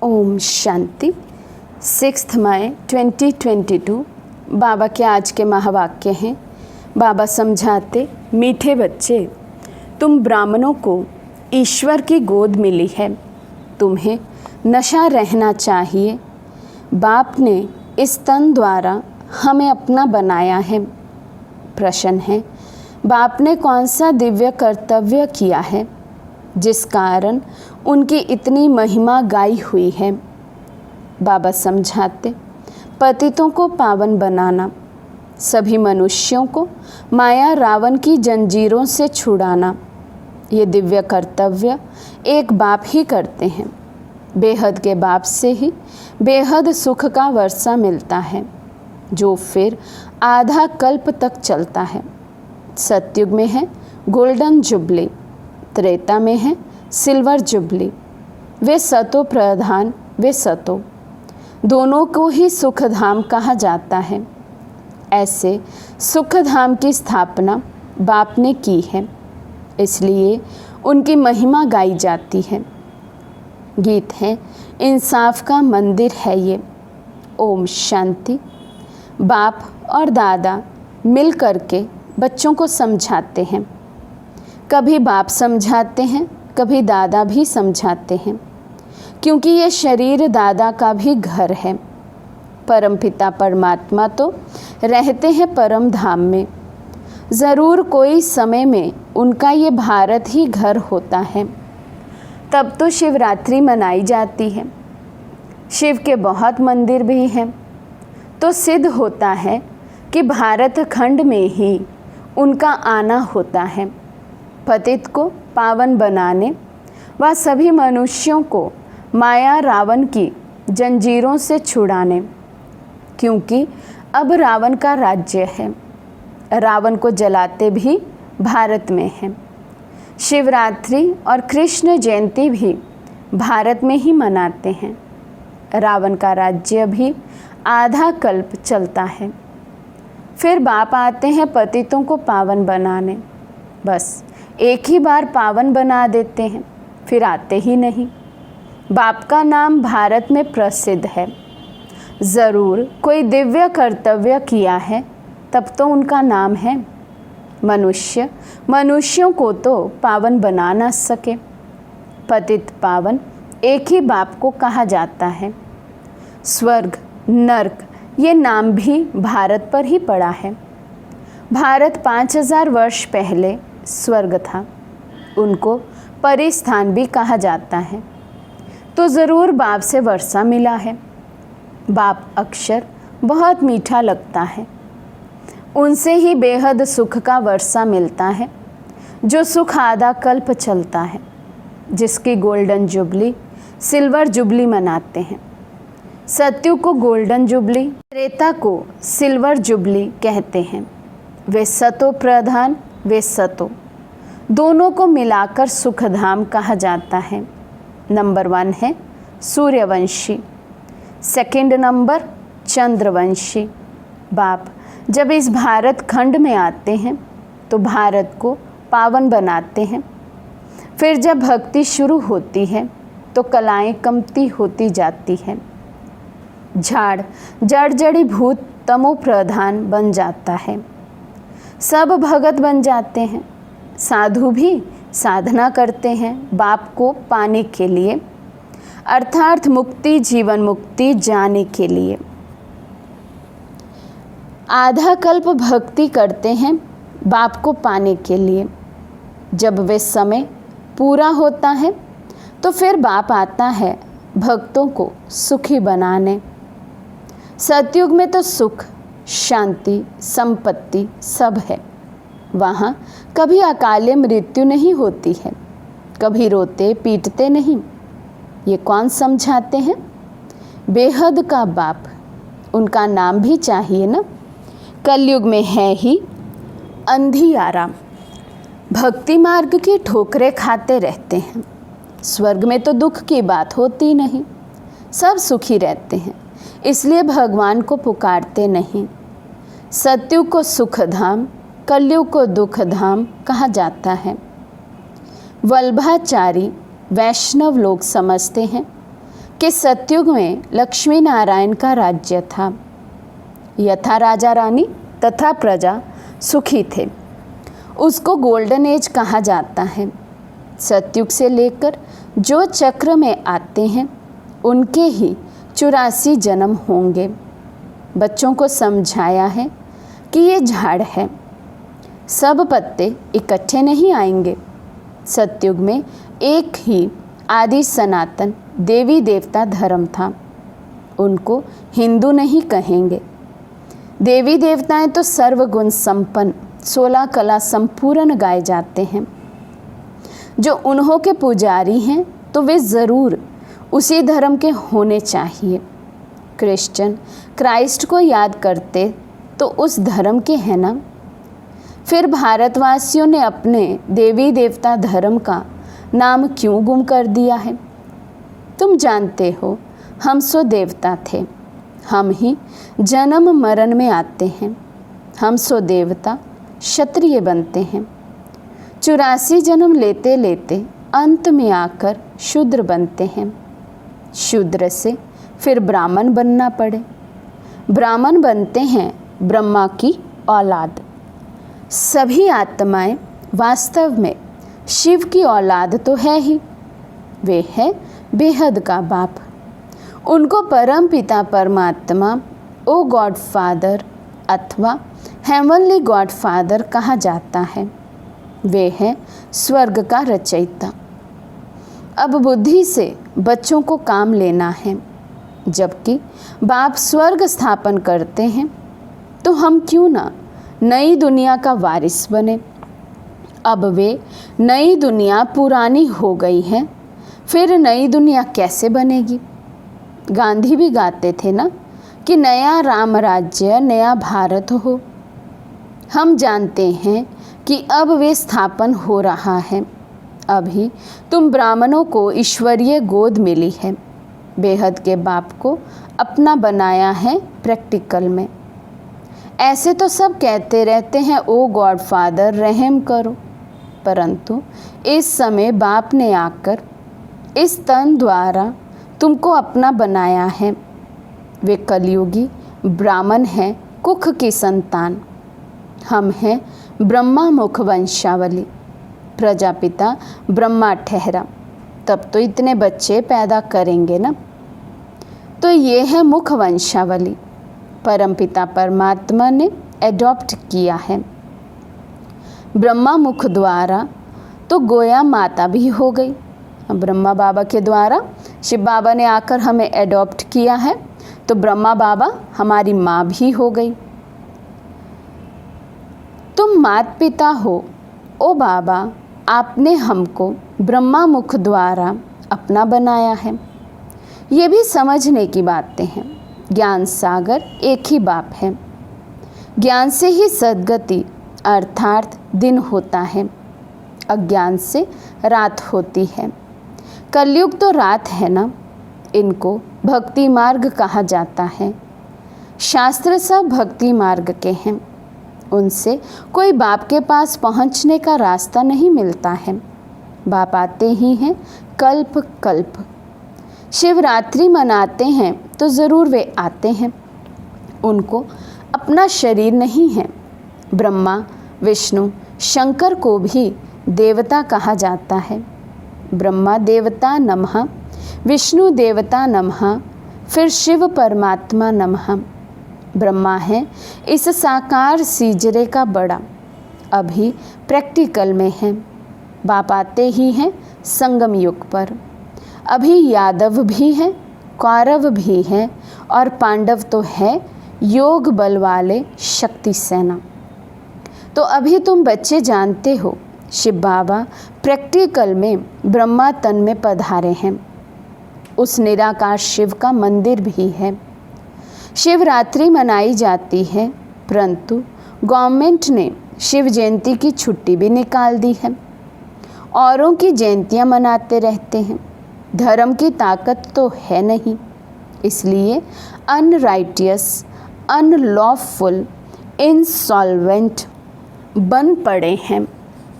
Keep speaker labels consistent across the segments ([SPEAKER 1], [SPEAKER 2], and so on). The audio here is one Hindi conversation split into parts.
[SPEAKER 1] ओम शांति। 6 मई 2022 बाबा के आज के महावाक्य हैं। बाबा समझाते, मीठे बच्चे, तुम ब्राह्मणों को ईश्वर की गोद मिली है, तुम्हें नशा रहना चाहिए। बाप ने इस तन द्वारा हमें अपना बनाया है। प्रश्न है, बाप ने कौन सा दिव्य कर्तव्य किया है जिस कारण उनकी इतनी महिमा गाई हुई है। बाबा समझाते, पतितों को पावन बनाना, सभी मनुष्यों को माया रावण की जंजीरों से छुड़ाना, ये दिव्य कर्तव्य एक बाप ही करते हैं। बेहद के बाप से ही बेहद सुख का वर्षा मिलता है, जो फिर आधा कल्प तक चलता है। सतयुग में है गोल्डन जुबली, त्रेता में है सिल्वर जुबली। वे सतो प्रधान, वे सतो, दोनों को ही सुखधाम कहा जाता है। ऐसे सुखधाम की स्थापना बाप ने की है, इसलिए उनकी महिमा गाई जाती है। गीत है, इंसाफ का मंदिर है ये। ओम शांति। बाप और दादा मिल करके बच्चों को समझाते हैं। कभी बाप समझाते हैं, कभी दादा भी समझाते हैं, क्योंकि ये शरीर दादा का भी घर है। परमपिता परमात्मा तो रहते हैं परम धाम में। ज़रूर कोई समय में उनका ये भारत ही घर होता है। तब तो शिवरात्रि मनाई जाती है। शिव के बहुत मंदिर भी हैं, तो सिद्ध होता है कि भारत खंड में ही उनका आना होता है, पतित को पावन बनाने व सभी मनुष्यों को माया रावण की जंजीरों से छुड़ाने। क्योंकि अब रावण का राज्य है, रावण को जलाते भी भारत में है। शिवरात्रि और कृष्ण जयंती भी भारत में ही मनाते हैं। रावण का राज्य भी आधा कल्प चलता है। फिर बाप आते हैं पतितों को पावन बनाने। बस एक ही बार पावन बना देते हैं, फिर आते ही नहीं। बाप का नाम भारत में प्रसिद्ध है। ज़रूर कोई दिव्य कर्तव्य किया है, तब तो उनका नाम है। मनुष्य मनुष्यों को तो पावन बना न सके। पतित पावन एक ही बाप को कहा जाता है। स्वर्ग नर्क ये नाम भी भारत पर ही पड़ा है। भारत 5000 वर्ष पहले स्वर्ग था, उनको परिस्थान भी कहा जाता है। तो ज़रूर बाप से वर्षा मिला है। बाप अक्षर बहुत मीठा लगता है, उनसे ही बेहद सुख का वर्षा मिलता है, जो सुख आधा कल्प चलता है, जिसकी गोल्डन जुबली सिल्वर जुबली मनाते हैं। सतयुग को गोल्डन जुबली, त्रेता को सिल्वर जुबली कहते हैं। वे सतो प्रधान, वे सतो, दोनों को मिलाकर सुखधाम कहा जाता है। नंबर 1 है सूर्यवंशी, सेकंड नंबर चंद्रवंशी। बाप जब इस भारत खंड में आते हैं तो भारत को पावन बनाते हैं। फिर जब भक्ति शुरू होती है तो कलाएं कमती होती जाती हैं। झाड़ जड़ जड़ी भूत तमो प्रधान बन जाता है। सब भगत बन जाते हैं। साधु भी साधना करते हैं बाप को पाने के लिए, अर्थात मुक्ति, जीवन मुक्ति जाने के लिए। आधा कल्प भक्ति करते हैं बाप को पाने के लिए। जब वे समय पूरा होता है तो फिर बाप आता है भक्तों को सुखी बनाने। सतयुग में तो सुख, शांति, संपत्ति सब है। वहाँ कभी अकाले मृत्यु नहीं होती है, कभी रोते पीटते नहीं। ये कौन समझाते हैं? बेहद का बाप, उनका नाम भी चाहिए ना। कलयुग में है ही अंधियारा, भक्ति मार्ग की ठोकरें खाते रहते हैं। स्वर्ग में तो दुख की बात होती नहीं, सब सुखी रहते हैं, इसलिए भगवान को पुकारते नहीं। सतयुग को सुखधाम, कलयुग को दुखधाम कहा जाता है। वल्भाचारी वैष्णव लोग समझते हैं कि सतयुग में लक्ष्मी नारायण का राज्य था। यथा राजा रानी तथा प्रजा सुखी थे, उसको गोल्डन एज कहा जाता है। सतयुग से लेकर जो चक्र में आते हैं उनके ही 84 जन्म होंगे। बच्चों को समझाया है कि ये झाड़ है, सब पत्ते इकट्ठे नहीं आएंगे। सतयुग में एक ही आदि सनातन देवी देवता धर्म था, उनको हिंदू नहीं कहेंगे। देवी देवताएं तो सर्वगुण संपन्न 16 कला संपूर्ण गाए जाते हैं। जो उन्हों के पुजारी हैं तो वे ज़रूर उसी धर्म के होने चाहिए। क्रिश्चियन क्राइस्ट को याद करते तो उस धर्म के हैं ना। फिर भारतवासियों ने अपने देवी देवता धर्म का नाम क्यों गुम कर दिया है? तुम जानते हो, हम सो देवता थे, हम ही जन्म मरण में आते हैं। हम सो देवता क्षत्रिय बनते हैं, 84 जन्म लेते लेते अंत में आकर शूद्र बनते हैं। शूद्र से फिर ब्राह्मण बनना पड़े, ब्राह्मण बनते हैं ब्रह्मा की औलाद। सभी आत्माएं वास्तव में शिव की औलाद तो है ही, वे है बेहद का बाप। उनको परम पिता परमात्मा ओ गॉड फादर अथवा हेवनली गॉड फादर कहा जाता है। वे है स्वर्ग का रचयिता। अब बुद्धि से बच्चों को काम लेना है। जबकि बाप स्वर्ग स्थापन करते हैं तो हम क्यों ना नई दुनिया का वारिस बने। अब वे नई दुनिया पुरानी हो गई है, फिर नई दुनिया कैसे बनेगी? गांधी भी गाते थे ना कि नया राम राज्य नया भारत हो। हम जानते हैं कि अब वे स्थापन हो रहा है। अभी तुम ब्राह्मणों को ईश्वरीय गोद मिली है, बेहद के बाप को अपना बनाया है प्रैक्टिकल में। ऐसे तो सब कहते रहते हैं ओ गॉड फादर रहम करो, परंतु इस समय बाप ने आकर इस तन द्वारा तुमको अपना बनाया है। वे कलयुगी ब्राह्मण हैं, कुख की संतान। हम हैं ब्रह्मा मुख वंशावली, प्रजापिता ब्रह्मा ठहरा, तब तो इतने बच्चे पैदा करेंगे ना। तो ये है मुख वंशावली, परमपिता परमात्मा ने एडॉप्ट किया है। ब्रह्मा मुख द्वारा तो गोया माता भी हो गई। ब्रह्मा बाबा के द्वारा शिव बाबा ने आकर हमें एडॉप्ट किया है, तो ब्रह्मा बाबा हमारी माँ भी हो गई। तुम माता पिता हो ओ बाबा, आपने हमको ब्रह्मा मुख द्वारा अपना बनाया है। ये भी समझने की बातें हैं। ज्ञान सागर एक ही बाप है। ज्ञान से ही सद्गति अर्थात दिन होता है, अज्ञान से रात होती है। कलयुग तो रात है ना, इनको भक्ति मार्ग कहा जाता है। शास्त्र सब भक्ति मार्ग के हैं, उनसे कोई बाप के पास पहुंचने का रास्ता नहीं मिलता है। बाप आते ही हैं कल्प कल्प। शिवरात्रि मनाते हैं तो ज़रूर वे आते हैं, उनको अपना शरीर नहीं है। ब्रह्मा विष्णु शंकर को भी देवता कहा जाता है। ब्रह्मा देवता नमः, विष्णु देवता नमः, फिर शिव परमात्मा नमः। ब्रह्मा है इस साकार सीजरे का बड़ा, अभी प्रैक्टिकल में है। बाप आते ही हैं संगम युग पर। अभी यादव भी हैं, कौरव भी हैं और पांडव तो है योग बल वाले शक्ति सेना। तो अभी तुम बच्चे जानते हो शिव बाबा प्रैक्टिकल में ब्रह्मा तन में पधारे हैं। उस निराकार शिव का मंदिर भी है। शिवरात्रि मनाई जाती है, परंतु गवर्नमेंट ने शिव जयंती की छुट्टी भी निकाल दी है। औरों की जयंतियाँ मनाते रहते हैं। धर्म की ताकत तो है नहीं, इसलिए अनराइटियस, अनलॉफुल, इंसॉल्वेंट बन पड़े हैं।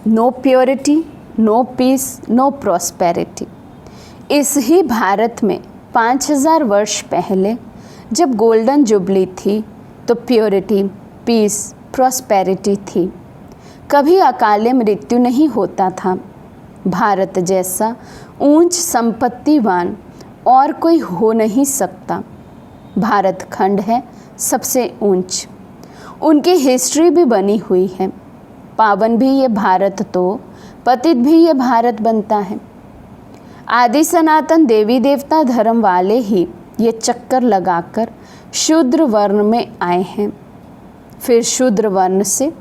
[SPEAKER 1] No purity, no peace, no prosperity. इस ही भारत में 5000 वर्ष पहले जब गोल्डन जुबली थी तो प्योरिटी, पीस, प्रॉस्पेरिटी थी। कभी अकाले मृत्यु नहीं होता था। भारत जैसा ऊंच संपत्तिवान और कोई हो नहीं सकता। भारत खंड है सबसे ऊंच। उनकी हिस्ट्री भी बनी हुई है। पावन भी ये भारत तो पतित भी ये भारत बनता है। आदि सनातन देवी देवता धर्म वाले ही ये चक्कर लगाकर शूद्र वर्ण में आए हैं। फिर शूद्र वर्ण से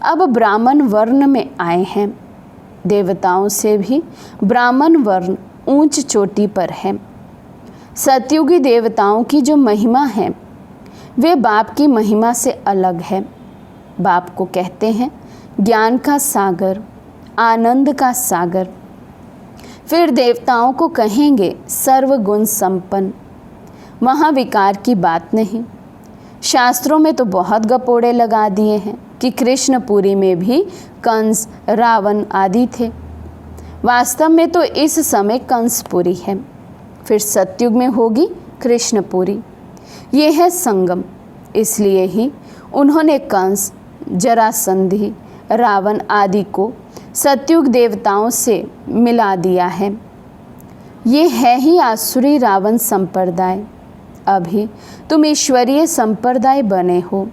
[SPEAKER 1] अब ब्राह्मण वर्ण में आए हैं। देवताओं से भी ब्राह्मण वर्ण ऊंच चोटी पर है। सतयुगी देवताओं की जो महिमा है वे बाप की महिमा से अलग है। बाप को कहते हैं ज्ञान का सागर, आनंद का सागर। फिर देवताओं को कहेंगे सर्वगुण संपन्न। महाविकार की बात नहीं। शास्त्रों में तो बहुत गपोड़े लगा दिए हैं कि कृष्णपुरी में भी कंस, रावण आदि थे। वास्तव में तो इस समय कंसपुरी है, फिर सतयुग में होगी कृष्णपुरी। ये है संगम। इसलिए ही उन्होंने कंस, जरासंधि, रावण आदि को सतयुग देवताओं से मिला दिया है। ये है ही आसुरी रावण संप्रदाय। अभी तुम ईश्वरीय संप्रदाय बने हो।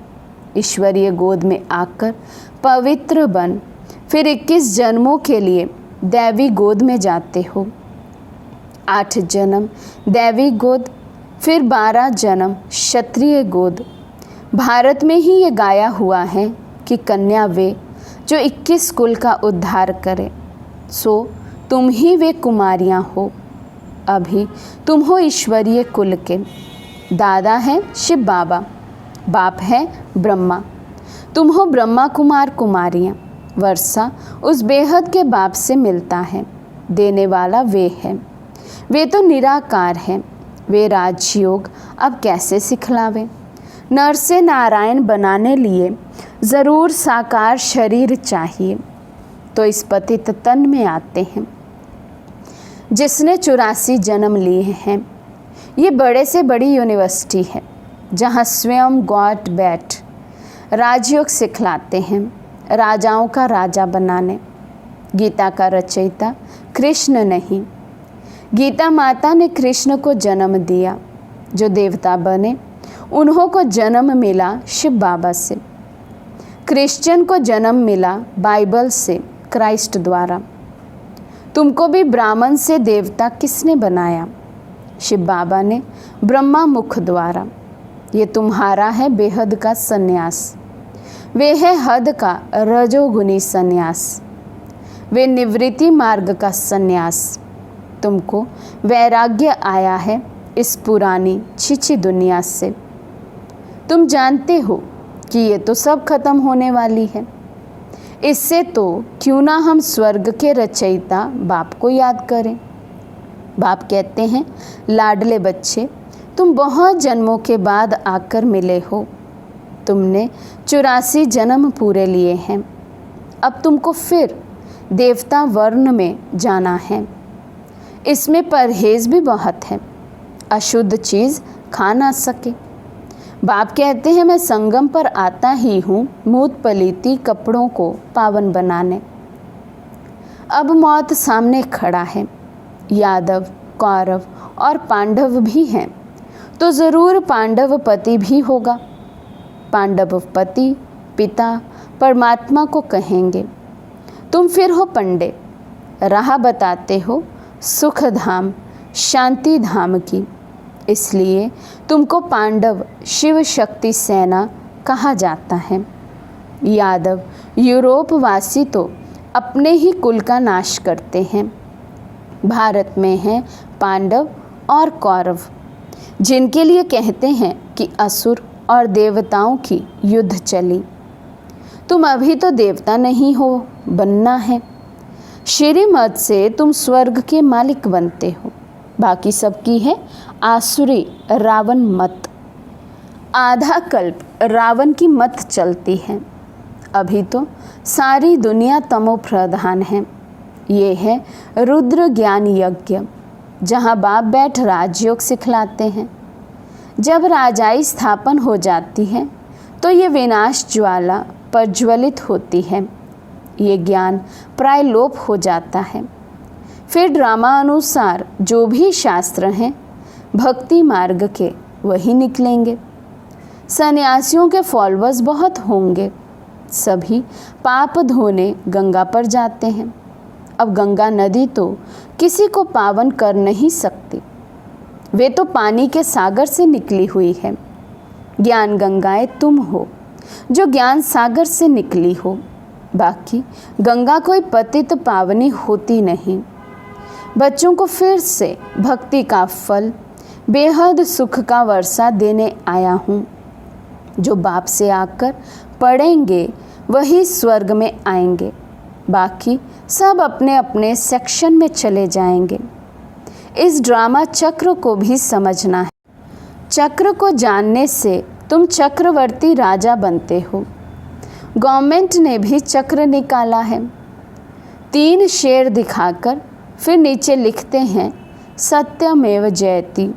[SPEAKER 1] ईश्वरीय गोद में आकर पवित्र बन फिर 21 जन्मों के लिए दैवी गोद में जाते हो। 8 जन्म दैवी गोद, फिर 12 जन्म क्षत्रिय गोद। भारत में ही ये गाया हुआ है कि कन्या वे जो 21 कुल का उद्धार करे। सो तुम ही वे कुमारियाँ हो। अभी तुम हो ईश्वरीय कुल के। दादा है शिव बाबा, बाप है ब्रह्मा। तुम हो ब्रह्मा कुमार कुमारियाँ। वर्षा उस बेहद के बाप से मिलता है। देने वाला वे है। वे तो निराकार हैं। वे राजयोग अब कैसे सिखलावे। नर से नारायण बनाने लिए ज़रूर साकार शरीर चाहिए। तो इस पतित तन में आते हैं जिसने 84 जन्म लिए हैं। ये बड़े से बड़ी यूनिवर्सिटी है जहाँ स्वयं गॉड बैठ राजयोग सिखलाते हैं, राजाओं का राजा बनाने। गीता का रचयिता कृष्ण नहीं, गीता माता ने कृष्ण को जन्म दिया। जो देवता बने उन्हों को जन्म मिला शिव बाबा से। क्रिश्चियन को जन्म मिला बाइबल से, क्राइस्ट द्वारा। तुमको भी ब्राह्मण से देवता किसने बनाया? शिव बाबा ने ब्रह्मा मुख द्वारा। ये तुम्हारा है बेहद का सन्यास। वे है हद का रजोगुनी सन्यास। वे निवृत्ति मार्ग का सन्यास। तुमको वैराग्य आया है इस पुरानी छिछी दुनिया से। तुम जानते हो कि ये तो सब खत्म होने वाली है। इससे तो क्यों ना हम स्वर्ग के रचयिता बाप को याद करें। बाप कहते हैं लाडले बच्चे, तुम बहुत जन्मों के बाद आकर मिले हो। तुमने 84 जन्म पूरे लिए हैं। अब तुमको फिर देवता वर्ण में जाना है। इसमें परहेज भी बहुत है। अशुद्ध चीज़ खा ना सके। बाप कहते हैं मैं संगम पर आता ही हूँ मूत पलीती कपड़ों को पावन बनाने। अब मौत सामने खड़ा है। यादव, कौरव और पांडव भी हैं तो ज़रूर पांडव पति भी होगा। पांडव पति पिता परमात्मा को कहेंगे। तुम फिर हो पंडे, राह बताते हो सुख धाम शांति धाम की। इसलिए तुमको पांडव शिव शक्ति सेना कहा जाता है। यादव यूरोप वासी तो अपने ही कुल का नाश करते हैं। भारत में हैं पांडव और कौरव, जिनके लिए कहते हैं कि असुर और देवताओं की युद्ध चली। तुम अभी तो देवता नहीं हो, बनना है। श्रीमत से तुम स्वर्ग के मालिक बनते हो। बाकी सबकी है आसुरी रावण मत। आधा कल्प रावण की मत चलती है। अभी तो सारी दुनिया तमो प्रधान है। ये है रुद्र ज्ञान यज्ञ। जहाँ बाप बैठ राजयोग सिखलाते हैं। जब राजाई स्थापन हो जाती है तो ये विनाश ज्वाला प्रज्वलित होती है। ये ज्ञान प्राय लोप हो जाता है। फिर ड्रामा अनुसार जो भी शास्त्र हैं भक्ति मार्ग के वही निकलेंगे। सन्यासियों के फॉलोअर्स बहुत होंगे। सभी पाप धोने गंगा पर जाते हैं। अब गंगा नदी तो किसी को पावन कर नहीं सकती। वे तो पानी के सागर से निकली हुई है। ज्ञान गंगाएं तुम हो जो ज्ञान सागर से निकली हो। बाकी गंगा कोई पतित पावनी होती नहीं। बच्चों को फिर से भक्ति का फल बेहद सुख का वर्षा देने आया हूँ। जो बाप से आकर पढ़ेंगे वही स्वर्ग में आएंगे। बाकी सब अपने अपने सेक्शन में चले जाएंगे। इस ड्रामा चक्र को भी समझना है। चक्र को जानने से तुम चक्रवर्ती राजा बनते हो। गवर्नमेंट ने भी चक्र निकाला है। 3 शेर दिखाकर फिर नीचे लिखते हैं सत्यमेव जयति।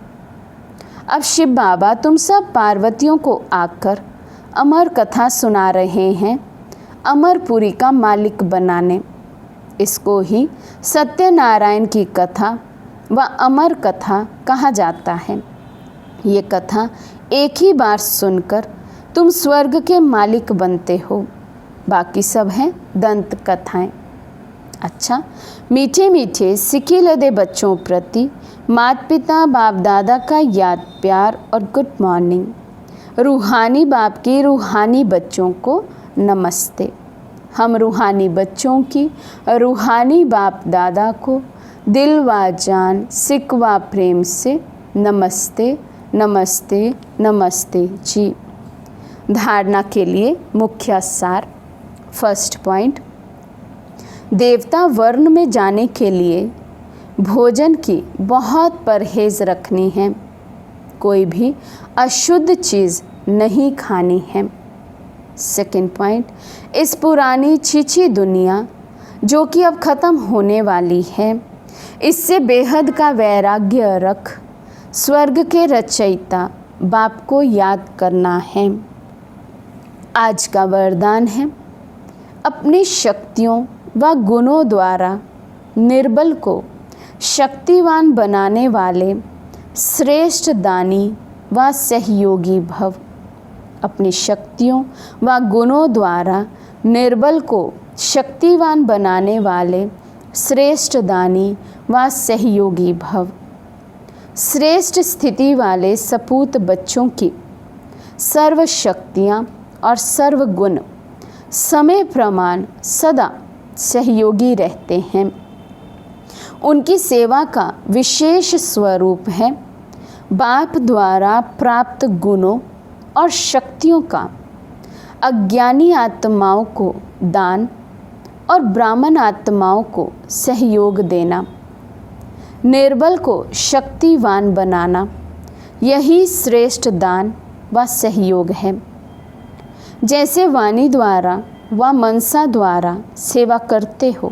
[SPEAKER 1] अब शिव बाबा तुम सब पार्वतियों को आकर अमर कथा सुना रहे हैं अमरपुरी का मालिक बनाने। इसको ही सत्यनारायण की कथा व अमर कथा कहा जाता है। ये कथा एक ही बार सुनकर तुम स्वर्ग के मालिक बनते हो। बाकी सब हैं दंत कथाएं। अच्छा, मीठे मीठे सिक्के लदे बच्चों प्रति माता पिता बाप दादा का याद प्यार और गुड मॉर्निंग। रूहानी बाप की रूहानी बच्चों को नमस्ते। हम रूहानी बच्चों की रूहानी बाप दादा को दिल व जान सिक व प्रेम से नमस्ते नमस्ते नमस्ते जी। धारणा के लिए मुख्य सार। फर्स्ट पॉइंट, देवता वर्ण में जाने के लिए भोजन की बहुत परहेज रखनी है। कोई भी अशुद्ध चीज़ नहीं खानी है। सेकंड पॉइंट, इस पुरानी छीछी दुनिया जो कि अब ख़त्म होने वाली है, इससे बेहद का वैराग्य रख स्वर्ग के रचयिता बाप को याद करना है। आज का वरदान है, अपनी शक्तियों व गुणों द्वारा निर्बल को शक्तिवान बनाने वाले श्रेष्ठ दानी व सहयोगी भव। अपनी शक्तियों व गुणों द्वारा निर्बल को शक्तिवान बनाने वाले श्रेष्ठ दानी व सहयोगी भव। श्रेष्ठ स्थिति वाले सपूत बच्चों की सर्व शक्तियाँ और सर्व गुण समय प्रमाण सदा सहयोगी रहते हैं। उनकी सेवा का विशेष स्वरूप है बाप द्वारा प्राप्त गुणों और शक्तियों का अज्ञानी आत्माओं को दान और ब्राह्मण आत्माओं को सहयोग देना। निर्बल को शक्तिवान बनाना, यही श्रेष्ठ दान व सहयोग है। जैसे वाणी द्वारा व मनसा द्वारा सेवा करते हो,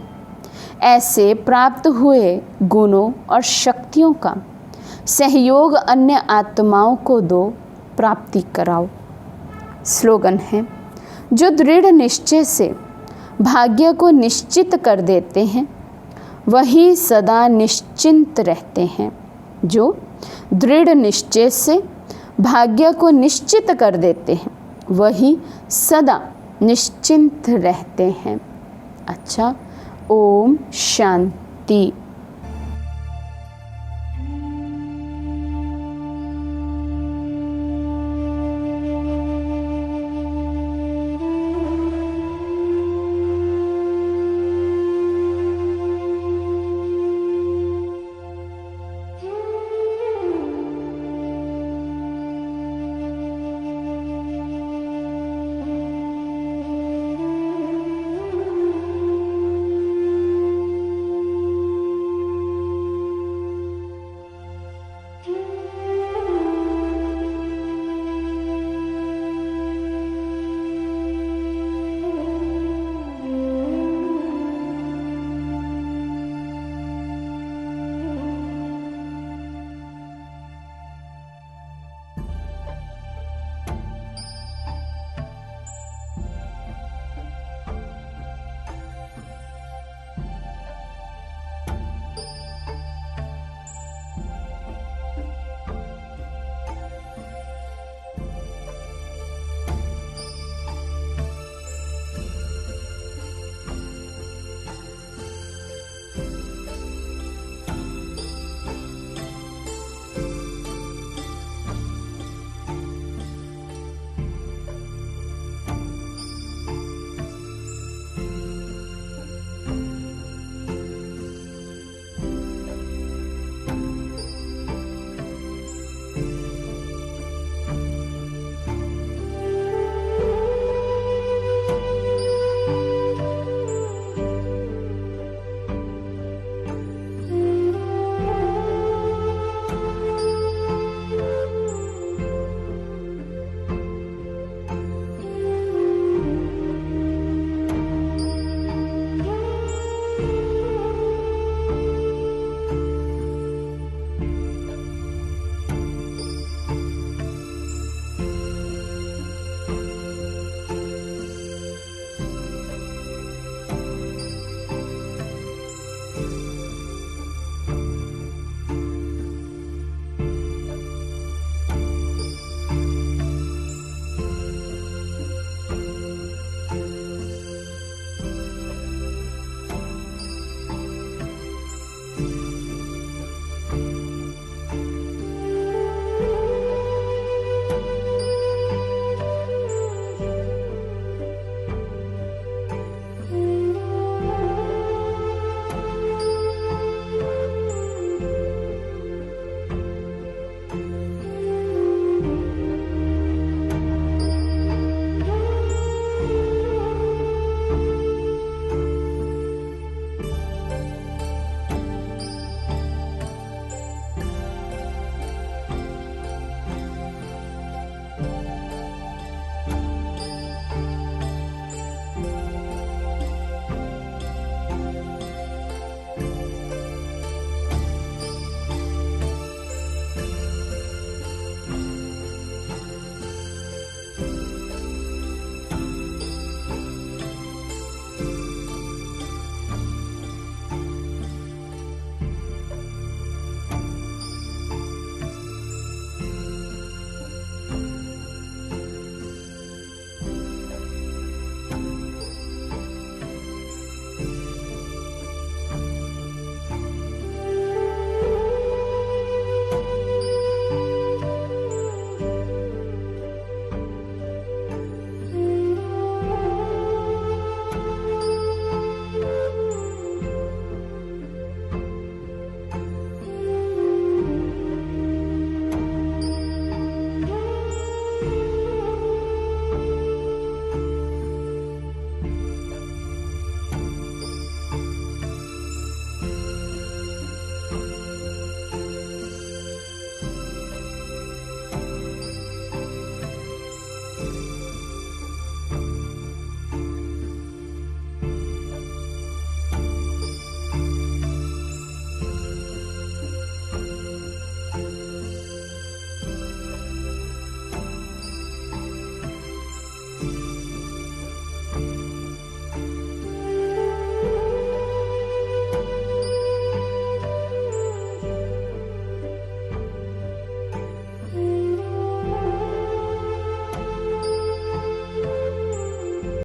[SPEAKER 1] ऐसे प्राप्त हुए गुणों और शक्तियों का सहयोग अन्य आत्माओं को दो, प्राप्ति कराओ। स्लोगन है, जो दृढ़ निश्चय से भाग्य को निश्चित कर देते हैं वही सदा निश्चिंत रहते हैं। जो दृढ़ निश्चय से भाग्य को निश्चित कर देते हैं वही सदा निश्चिंत रहते हैं। अच्छा, ओम शांति।